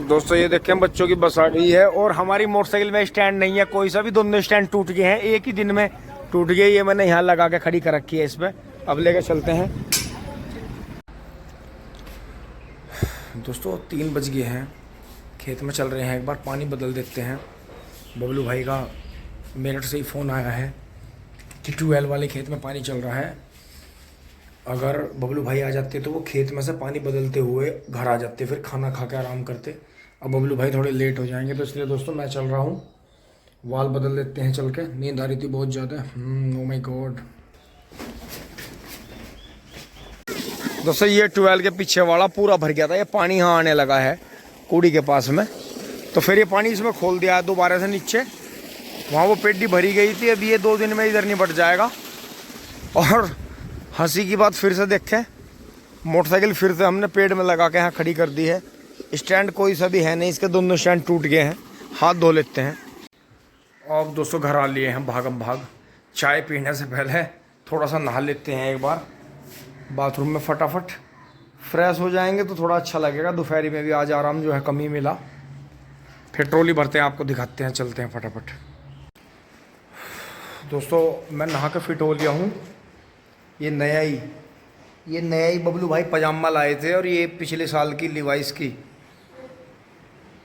दोस्तों ये देखें बच्चों की बस आ गई है और हमारी मोटरसाइकिल में स्टैंड नहीं है कोई सा भी। दोनों स्टैंड टूट गए हैं, एक ही दिन में टूट गए। ये मैंने यहाँ लगा के खड़ी कर रखी है इस पे। अब लेके चलते हैं। दोस्तों 3 बज गए हैं, खेत में चल रहे हैं, एक बार पानी बदल देते हैं। बबलू भाई का मेरठ से ही फ़ोन आया है कि ट्यूबवेल वाले खेत में पानी चल रहा है। अगर बबलू भाई आ जाते तो वो खेत में से पानी बदलते हुए घर आ जाते, फिर खाना खा के आराम करते। अब बबलू भाई थोड़े लेट हो जाएंगे तो इसलिए दोस्तों मैं चल रहा हूँ। वाल बदल देते हैं चल के, नींद आ रही थी बहुत ज़्यादा। Oh my God. दोस्तों ये ट्यूबवेल के पीछे वाला पूरा भर गया था, ये पानी यहाँ आने लगा है कूड़ी के पास में। तो फिर ये पानी इसमें खोल दिया है दोबारा से नीचे। वहाँ वो पेड्डी भरी गई थी, अभी ये 2 दिन में इधर निपट जाएगा। और हंसी की बात फिर से देखें, मोटरसाइकिल फिर से हमने पेड़ में लगा के यहाँ खड़ी कर दी है। स्टैंड कोई सा भी है नहीं, इसके दोनों स्टैंड टूट गए हैं। हाथ धो लेते हैं। अब दोस्तों घर आ लिए हैं भागम भाग। चाय पीने से पहले थोड़ा सा नहा लेते हैं एक बार बाथरूम में, फटाफट फ्रेश हो जाएंगे तो थोड़ा अच्छा लगेगा। दोपहरी में भी आज आराम जो है कम ही मिला। फिर ट्रॉली भरते हैं, आपको दिखाते हैं, चलते हैं फटाफट। दोस्तों मैं नहा के फिट हो लिया हूँ। ये नया ही बबलू भाई पजामा लाए थे और ये पिछले साल की लिवाइस की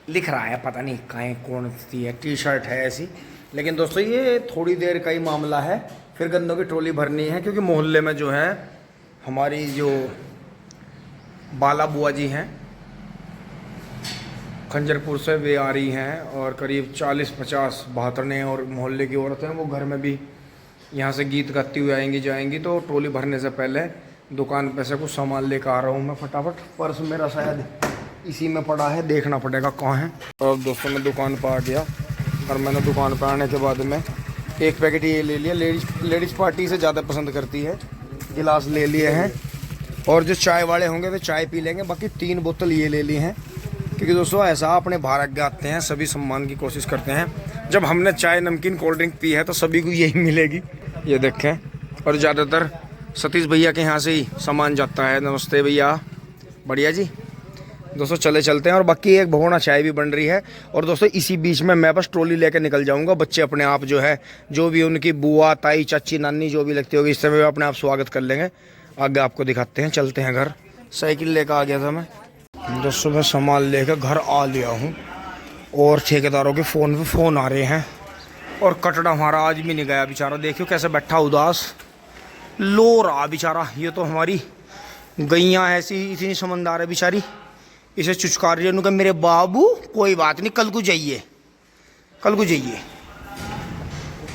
लिख रहा है, पता नहीं कहाँ कौन सी है, टी शर्ट है ऐसी। लेकिन दोस्तों ये थोड़ी देर का ही मामला है, फिर गंदों की ट्रॉली भरनी है। क्योंकि मोहल्ले में जो है हमारी जो बाला बुआ जी हैं खंजरपुर से, वे आ रही हैं और करीब 40-50 बहातरने और मोहल्ले की औरतें हैं, वो घर में भी यहाँ से गीत गाती हुई आएंगी जाएंगी। तो ट्रॉली भरने से पहले दुकान पे से कुछ सामान लेकर आ रहा हूँ मैं फटाफट। पर्स मेरा शायद इसी में पड़ा है, देखना पड़ेगा कहाँ है। और दोस्तों मैं दुकान पर आ गया और मैंने दुकान पर आने के बाद में एक पैकेट ये ले लिया। लेडीज़ पार्टी से ज़्यादा पसंद करती है। गिलास ले लिए हैं और जो चाय वाले होंगे तो चाय पी लेंगे। बाकी 3 बोतल ये ले ली हैं। क्योंकि दोस्तों ऐसा अपने भारत के आते हैं, सभी सम्मान की कोशिश करते हैं। जब हमने चाय नमकीन कोल्ड ड्रिंक पी है तो सभी को यही मिलेगी, ये देखें। और ज़्यादातर सतीश भैया के यहाँ से ही सामान जाता है। नमस्ते भैया, बढ़िया जी। दोस्तों चलते हैं। और बाकी एक भगोना चाय भी बन रही है। और दोस्तों इसी बीच में मैं बस ट्रॉली लेकर निकल जाऊंगा। बच्चे अपने आप जो है, जो भी उनकी बुआ ताई चाची नानी जो भी लगती होगी, इस समय अपने आप स्वागत कर लेंगे। आगे आपको दिखाते हैं, चलते हैं घर। साइकिल लेकर आ गया था मैं। दोस्तों मैं सामान लेकर घर आ लिया हूँ और ठेकेदारों के फ़ोन पे फ़ोन आ रहे हैं। और कटड़ा हमारा आज भी नहीं गया बेचारा, देखियो कैसे बैठा उदास लो रहा बेचारा। ये तो हमारी गैया ऐसी इतनी समझदार है बेचारी, इसे चुचकार रही है। उनका मेरे बाबू कोई बात नहीं, कल को जाइए।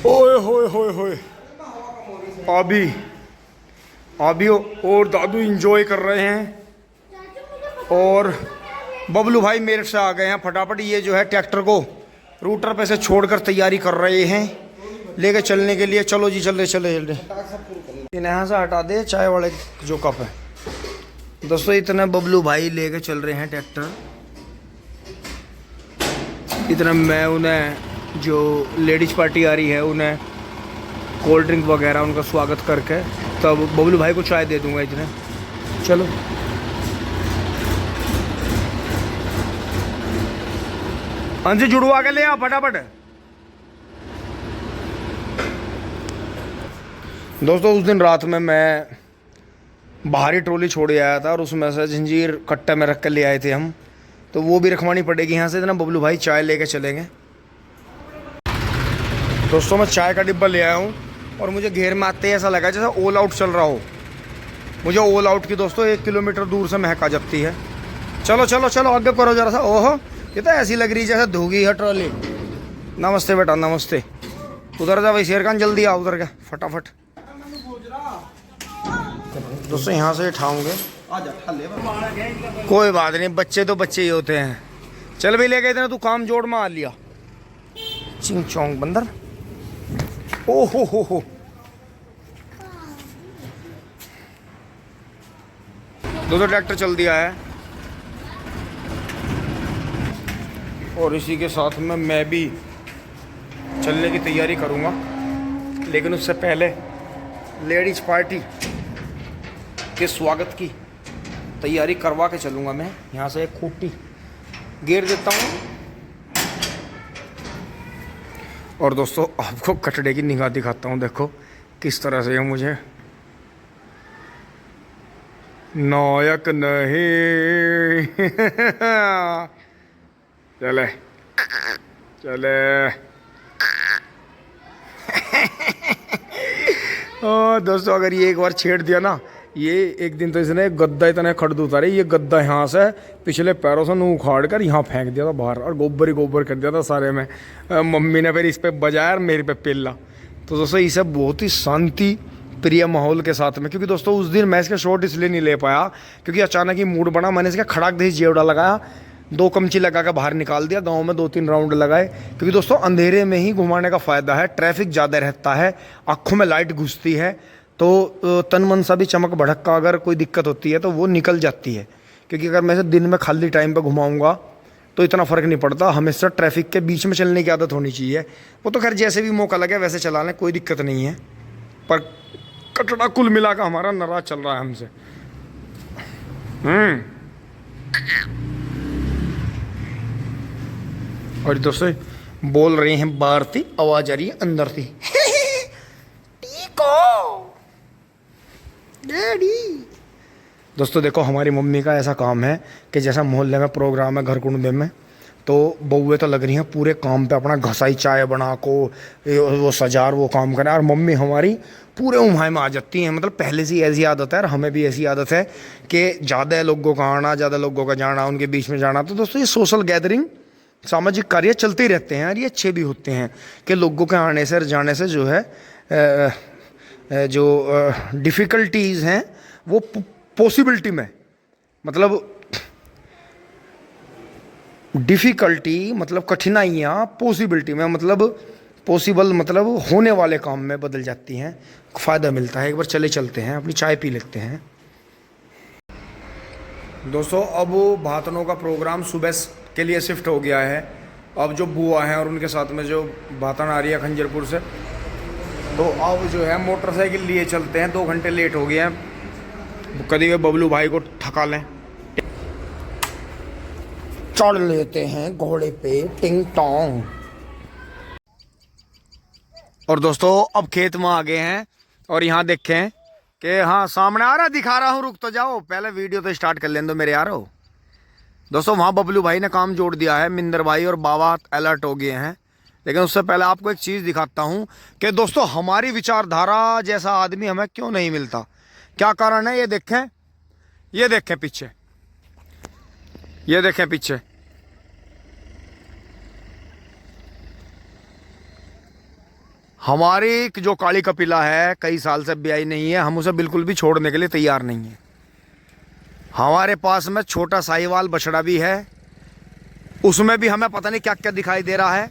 ओए होए होए होए, अभी और दादू इंजॉय कर रहे हैं। और बबलू भाई मेरे से आ गए हैं फटाफट। ये जो है ट्रैक्टर को रूटर पे से छोड़कर तैयारी कर रहे हैं लेके चलने के लिए। चलो जी चले। यहाँ से हटा दे चाय वाले जो कप है। दोस्तों इतना बबलू भाई लेके चल रहे हैं ट्रैक्टर। इतना मैं उन्हें जो लेडीज़ पार्टी आ रही है उन्हें कोल्ड ड्रिंक वगैरह उनका स्वागत करके तब बबलू भाई को चाय दे दूंगा। इतने चलो अंजी जुड़वा के ले आ फटाफट। दोस्तों उस दिन रात में मैं बाहरी ट्रॉली छोड़ आया था और उसमें से जंजीर कट्टे में रख कर ले आए थे हम, तो वो भी रखवानी पड़ेगी यहाँ से। इतना बबलू भाई चाय लेके चलेंगे। दोस्तों मैं चाय का डिब्बा ले आया हूँ और मुझे घेर में आते ही ऐसा लगा जैसे ऑल आउट चल रहा हो। मुझे ऑल आउट की दोस्तों 1 किलोमीटर दूर से महक आ जाती है। चलो आगे करो जरा सा। ओहो ये तो ऐसी लग रही जैसे धोगी है ट्रॉली। नमस्ते बेटा नमस्ते। उधर जा भाई शेर खान, जल्दी आ उधर का फटाफट। दोस्तों यहाँ से उठाऊंगे, कोई बात नहीं, बच्चे तो बच्चे ही होते हैं। चल भी ले गए थे ना, तू काम जोड़ में आ लिया। चिंग चोंग बंदर। ओ हो दोस्तों ट्रैक्टर चल दिया है और इसी के साथ में मैं भी चलने की तैयारी करूँगा। लेकिन उससे पहले लेडीज़ पार्टी के स्वागत की तैयारी करवा के चलूँगा मैं। यहाँ से एक खूटी गिर देता हूँ। और दोस्तों आपको कटड़े की निगाह दिखाता हूँ, देखो किस तरह से है मुझे। नायक नहीं चले चले दोस्तों अगर ये एक बार छेड़ दिया ना, ये एक दिन तो इसने गद्दा इतना खड़ उतारे, ये गद्दा यहाँ से पिछले पैरों से नूह उखाड़ कर यहाँ फेंक दिया था बाहर, और गोबर ही गोबर कर दिया था सारे में। मम्मी ने फिर इस पे बजाया और मेरे पे पिल्ला। तो दोस्तों ये सब बहुत ही शांति प्रिय माहौल के साथ में, क्योंकि दोस्तों उस दिन मैं इसका शॉट इसलिए नहीं ले पाया क्योंकि अचानक ही मूड बना, मैंने इसका खड़ाक दही जेवड़ा लगाया, 2 कमची लगा कर बाहर निकाल दिया, गांव में 2-3 राउंड लगाए। क्योंकि दोस्तों अंधेरे में ही घुमाने का फ़ायदा है, ट्रैफिक ज़्यादा रहता है, आँखों में लाइट घुसती है, तो तन मन सा भी चमक भड़क का अगर कोई दिक्कत होती है तो वो निकल जाती है। क्योंकि अगर मैं इसे दिन में खाली टाइम पर घुमाऊँगा तो इतना फ़र्क नहीं पड़ता, हमेशा ट्रैफिक के बीच में चलने की आदत होनी चाहिए। वो तो खैर जैसे भी मौका लगे वैसे चला लें, कोई दिक्कत नहीं है, पर कटड़ा कुल मिला का हमारा नाराज चल रहा है हमसे। और दोस्तों बोल रही हैं बाहर थी, आवाज आ रही है अंदर थी डैडी। दोस्तों देखो हमारी मम्मी का ऐसा काम है कि जैसा मोहल्ले में प्रोग्राम है घर कुंडे में, तो बउए तो लग रही हैं पूरे काम पे अपना घसाई चाय बना को वो सजार वो काम करें, और मम्मी हमारी पूरे उम्हाय में आ जाती हैं। मतलब पहले से ही ऐसी आदत है, और हमें भी ऐसी आदत है कि ज़्यादा लोगों का आना, ज़्यादा लोगों का जाना, उनके बीच में जाना। तो दोस्तों ये सोशल गैदरिंग, सामाजिक कार्य चलते ही रहते हैं, और ये अच्छे भी होते हैं कि लोगों के आने से और जाने से जो है जो डिफ़िकल्टीज़ हैं वो पॉसिबिलिटी में, मतलब डिफ़िकल्टी मतलब कठिनाइयाँ, पॉसिबिलिटी में मतलब पॉसिबल मतलब होने वाले काम में बदल जाती हैं, फ़ायदा मिलता है। एक बार चले चलते हैं, अपनी चाय पी लेते हैं। दोस्तों अब भातनों का प्रोग्राम सुबह के लिए शिफ्ट हो गया है। अब जो बुआ हैं और उनके साथ में जो भातन आ रही है खंजरपुर से, तो अब जो है मोटरसाइकिल लिए चलते हैं। 2 घंटे लेट हो गए हैं, कभी वे बबलू भाई को ठका लें, चढ़ लेते हैं घोड़े पे टिंग टोंग। और दोस्तों अब खेत में आ गए हैं, और यहाँ देखें कि हाँ सामने आ रहा, दिखा रहा हूँ, रुक तो जाओ, पहले वीडियो तो स्टार्ट कर लें दो मेरे यारो। दोस्तों वहाँ बबलू भाई ने काम जोड़ दिया है, मिंदर भाई और बाबा अलर्ट हो गए हैं। लेकिन उससे पहले आपको एक चीज़ दिखाता हूँ कि दोस्तों हमारी विचारधारा जैसा आदमी हमें क्यों नहीं मिलता। क्या कारण है ये देखें, ये देखें पीछे, ये देखें पीछे, हमारी जो काली कपिला है कई साल से ब्याही नहीं है, हम उसे बिल्कुल भी छोड़ने के लिए तैयार नहीं है। हमारे पास में छोटा साहिवाल बछड़ा भी है, उसमें भी हमें पता नहीं क्या क्या दिखाई दे रहा है।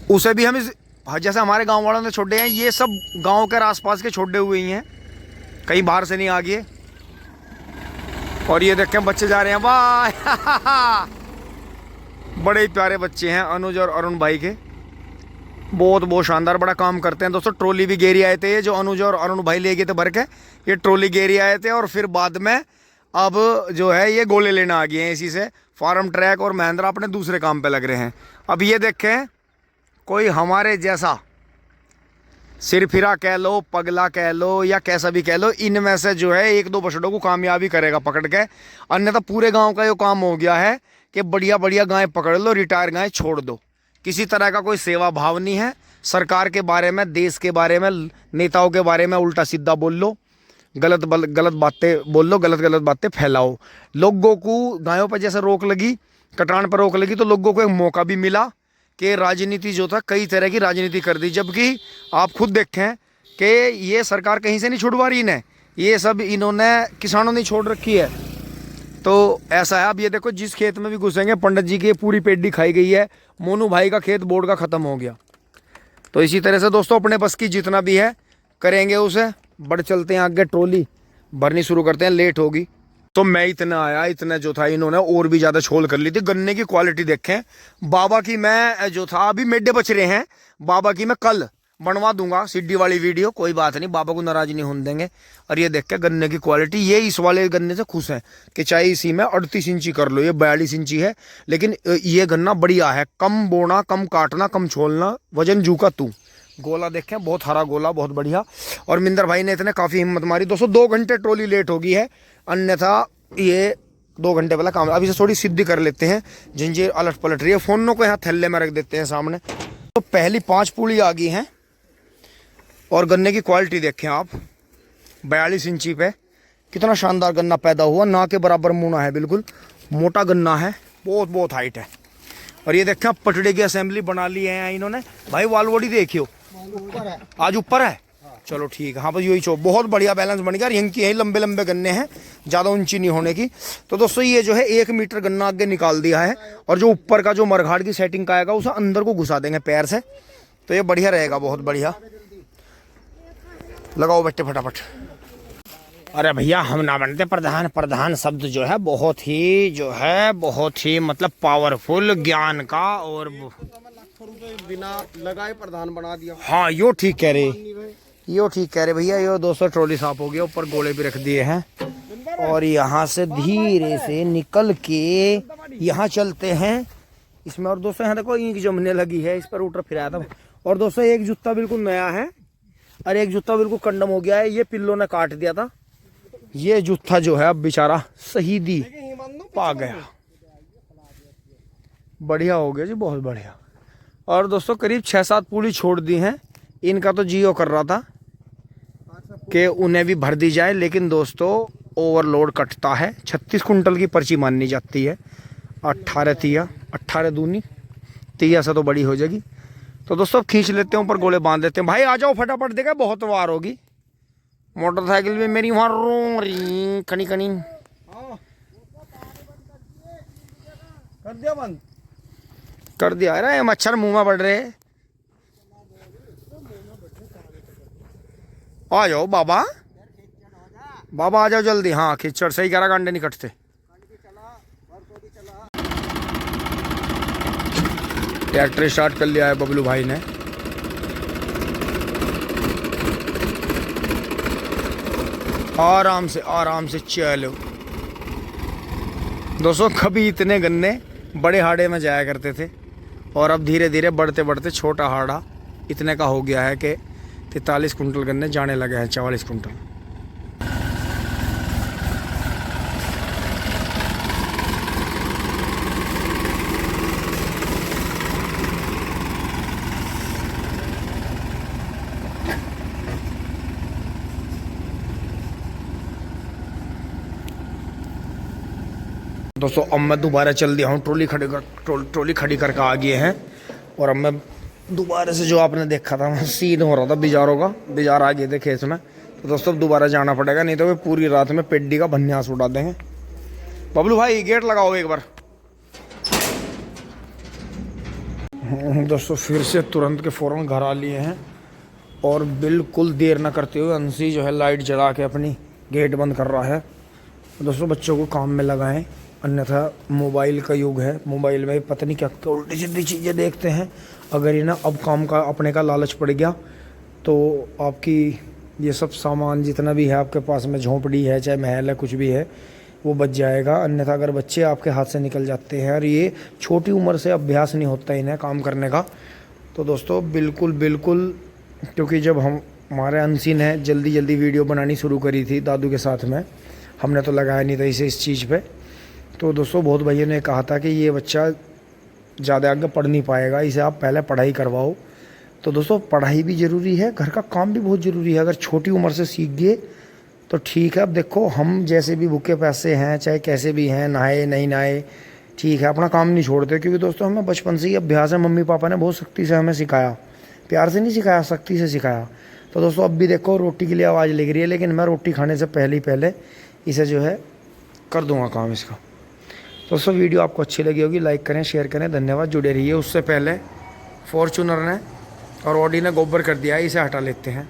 उसे भी हम जैसे हमारे गांव वालों ने छोड़े हैं, ये सब गांव के आसपास के छोड़े हुए ही हैं, कहीं बाहर से नहीं आ गए। और ये देखें बच्चे जा रहे हैं, वाह बड़े ही प्यारे बच्चे हैं अनुज और अरुण भाई के, बहुत बहुत शानदार, बड़ा काम करते हैं। दोस्तों ट्रॉली भी गेरी आए थे, ये जो अनुज और अरुण भाई ले गए थे भर के, ये ट्रॉली गेरी आए थे। और फिर बाद में अब जो है ये गोले लेना आ गए हैं, इसी से फार्म ट्रैक और महिंद्रा अपने दूसरे काम पे लग रहे हैं। अब ये देखें कोई हमारे जैसा सिरफिरा कह लो, पगला कह लो, या कैसा भी कह लो, इनमें से जो है 1-2 बछड़ों को कामयाबी करेगा पकड़ के, अन्यथा पूरे गांव का ये काम हो गया है कि बढ़िया बढ़िया गाय पकड़ लो, रिटायर गाय छोड़ दो। किसी तरह का कोई सेवा भाव नहीं है। सरकार के बारे में, देश के बारे में, नेताओं के बारे में उल्टा सीधा बोल लो, गलत बातें बोल लो, गलत बातें फैलाओ। लोगों को गायों पर जैसे रोक लगी, कटान पर रोक लगी, तो लोगों को एक मौका भी मिला कि राजनीति जो था, कई तरह की राजनीति कर दी। जबकि आप खुद देखें कि ये सरकार कहीं से नहीं छुड़वा रही इन्हें, ये सब इन्होंने किसानों ने छोड़ रखी है। तो ऐसा है। अब ये देखो जिस खेत में भी घुसेंगे पंडित जी की पूरी पेडी खाई गई है, मोनू भाई का खेत बोर्ड का ख़त्म हो गया। तो इसी तरह से दोस्तों अपने बस की जितना भी है करेंगे उसे, बढ़ चलते हैं आगे, ट्रॉली भरनी शुरू करते हैं, लेट होगी। तो मैं इतना आया, इतना जो था इन्होंने और भी ज़्यादा छोल कर ली थी। गन्ने की क्वालिटी देखें, बाबा की मैं जो था, अभी मेढे बच रहे हैं, बाबा की मैं कल बनवा दूंगा सीडी वाली वीडियो, कोई बात नहीं, बाबा को नाराज नहीं होने देंगे। और ये देख के गन्ने की क्वालिटी, ये इस वाले गन्ने से खुश है कि चाहे इसी में 38 इंची कर लो, ये 42 इंची है, लेकिन ये गन्ना बढ़िया है, कम बोना, कम काटना, कम छोलना, वजन जू का तू। गोला देखें, बहुत हरा गोला, बहुत बढ़िया। और मिंदर भाई ने इतने काफ़ी हिम्मत मारी। दोस्तों 2 घंटे ट्रॉली लेट हो गई है, अन्यथा ये 2 घंटे वाला काम। अभी से थोड़ी सीधी कर लेते हैं, जंजीर अलट पलट रही है, फोनों को यहाँ थैले में रख देते हैं सामने। तो पहली 5 पूड़ी आ गई हैं। और गन्ने की क्वालिटी देखें आप, 42 इंची पे कितना शानदार गन्ना पैदा हुआ, ना के बराबर मुना है, बिल्कुल मोटा गन्ना है, बहुत हाइट है। और ये देखें पटड़े की असेंबली बना ली है इन्होंने। भाई वालवोडी देखियो, आज ऊपर है, चलो ठीक है। हाँ बस यही बहुत बढ़िया बैलेंस बन गया। यही लंबे लंबे गन्ने हैं, ज़्यादा ऊंची नहीं होने की। तो दोस्तों ये जो है 1 मीटर गन्ना आगे निकाल दिया है, और जो ऊपर का जो मरघाट की सेटिंग का आएगा उसे अंदर को घुसा देंगे पैर से, तो ये बढ़िया रहेगा, बहुत बढ़िया। लगाओ बेटे फटाफट। अरे भैया हम ना बनते प्रधान, प्रधान शब्द जो है बहुत ही मतलब पावरफुल ज्ञान का, और बिना लगाए प्रधान बना दिया। हाँ यो ठीक कह रहे भैया। यो 200 ट्रॉली साफ हो गया, ऊपर गोले भी रख दिए हैं। और यहाँ से धीरे से निकल के यहाँ चलते हैं इसमें। और दोस्तों यहाँ देखो ईंट जमने लगी है, इस पर रूटर फिराया था। और दोस्तों एक जूता बिल्कुल नया है, और एक जूता बिल्कुल कंडम हो गया है, ये पिल्लों ने काट दिया था। ये जूता जो है अब बेचारा शहीदी पा गया, बढ़िया हो गया जी, बहुत बढ़िया। और दोस्तों करीब 6-7 पूली छोड़ दी हैं। इनका तो जियो कर रहा था कि उन्हें भी भर दी जाए, लेकिन दोस्तों ओवरलोड कटता है। 36 कुंटल की पर्ची माननी जाती है। 18 दूनी 30 से तो बड़ी हो जाएगी। तो दोस्तों खींच लेते हैं, ऊपर गोले बांध देते हैं। भाई आ जाओ फटाफट, देगा बहुत वार होगी। मोटरसाइकिल भी मेरी वहाँ रो रही कनी कनी। कर दिया बंद, कर दिया। अरे मच्छर मुंह में बढ़ रहे। आ जाओ बाबा, बाबा आ जाओ जल्दी। हाँ खिचड़ सही कह रहा, अंडे नहीं कटते। ट्रैक्टर स्टार्ट कर लिया है बबलू भाई ने। आराम से चलो। दोस्तों कभी इतने गन्ने बड़े हाड़े में जाया करते थे, और अब धीरे धीरे बढ़ते बढ़ते छोटा हाड़ा इतने का हो गया है कि 43 कुंटल गन्ने जाने लगे हैं, 44 कुंटल। दोस्तों अब मैं दोबारा चल दिया हूँ, ट्रॉली खड़ी करके आ गए हैं। और अब मैं दोबारा से जो आपने देखा था मैं सीन हो रहा था बिजारों का, बिजार आ गए थे खेत में। तो दोस्तों दोबारा जाना पड़ेगा, नहीं तो वे पूरी रात में पेड्डी का भन्यास उड़ा देंगे। बबलू भाई गेट लगाओ एक बार। दोस्तों फिर से तुरंत के फ़ौरन घर आ लिए हैं, और बिल्कुल देर ना करते हुए अंशी जो है लाइट जला के अपनी गेट बंद कर रहा है। दोस्तों बच्चों को काम में लगाएं, अन्यथा मोबाइल का युग है, मोबाइल में पता नहीं क्या उल्टी सीधी चीज़ें देखते हैं। अगर ये ना अब काम का अपने का लालच पड़ गया तो आपकी ये सब सामान जितना भी है आपके पास में, झोंपड़ी है चाहे महल है, कुछ भी है, वो बच जाएगा। अन्यथा अगर बच्चे आपके हाथ से निकल जाते हैं, और ये छोटी उम्र से अभ्यास नहीं होता इन्हें काम करने का, तो दोस्तों बिल्कुल क्योंकि जब हमारे अंशी ने जल्दी वीडियो बनानी शुरू करी थी दादू के साथ में, हमने तो लगाया नहीं था इसे इस चीज़ पे। तो दोस्तों बहुत भाइयों ने कहा था कि ये बच्चा ज़्यादा आगे पढ़ नहीं पाएगा, इसे आप पहले पढ़ाई करवाओ। तो दोस्तों पढ़ाई भी ज़रूरी है, घर का काम भी बहुत ज़रूरी है। अगर छोटी उम्र से सीख गए तो ठीक है। अब देखो हम जैसे भी भूखे पैसे हैं, चाहे कैसे भी हैं, नहाए नहीं नहाए, ठीक है, अपना काम नहीं छोड़ते, क्योंकि दोस्तों हमें बचपन से ही अभ्यास है। मम्मी पापा ने बहुत सख्ती से हमें सिखाया, प्यार से नहीं सिखाया, सख्ती से सिखाया। तो दोस्तों अब भी देखो रोटी के लिए आवाज़ लग रही है, लेकिन मैं रोटी खाने से पहले इसे जो है कर दूंगा काम इसका। दोस्तों वीडियो आपको अच्छी लगी होगी, लाइक करें, शेयर करें, धन्यवाद। जुड़े रहिए। उससे पहले फॉर्चूनर ने और ऑडी ने गोबर कर दिया है, इसे हटा लेते हैं।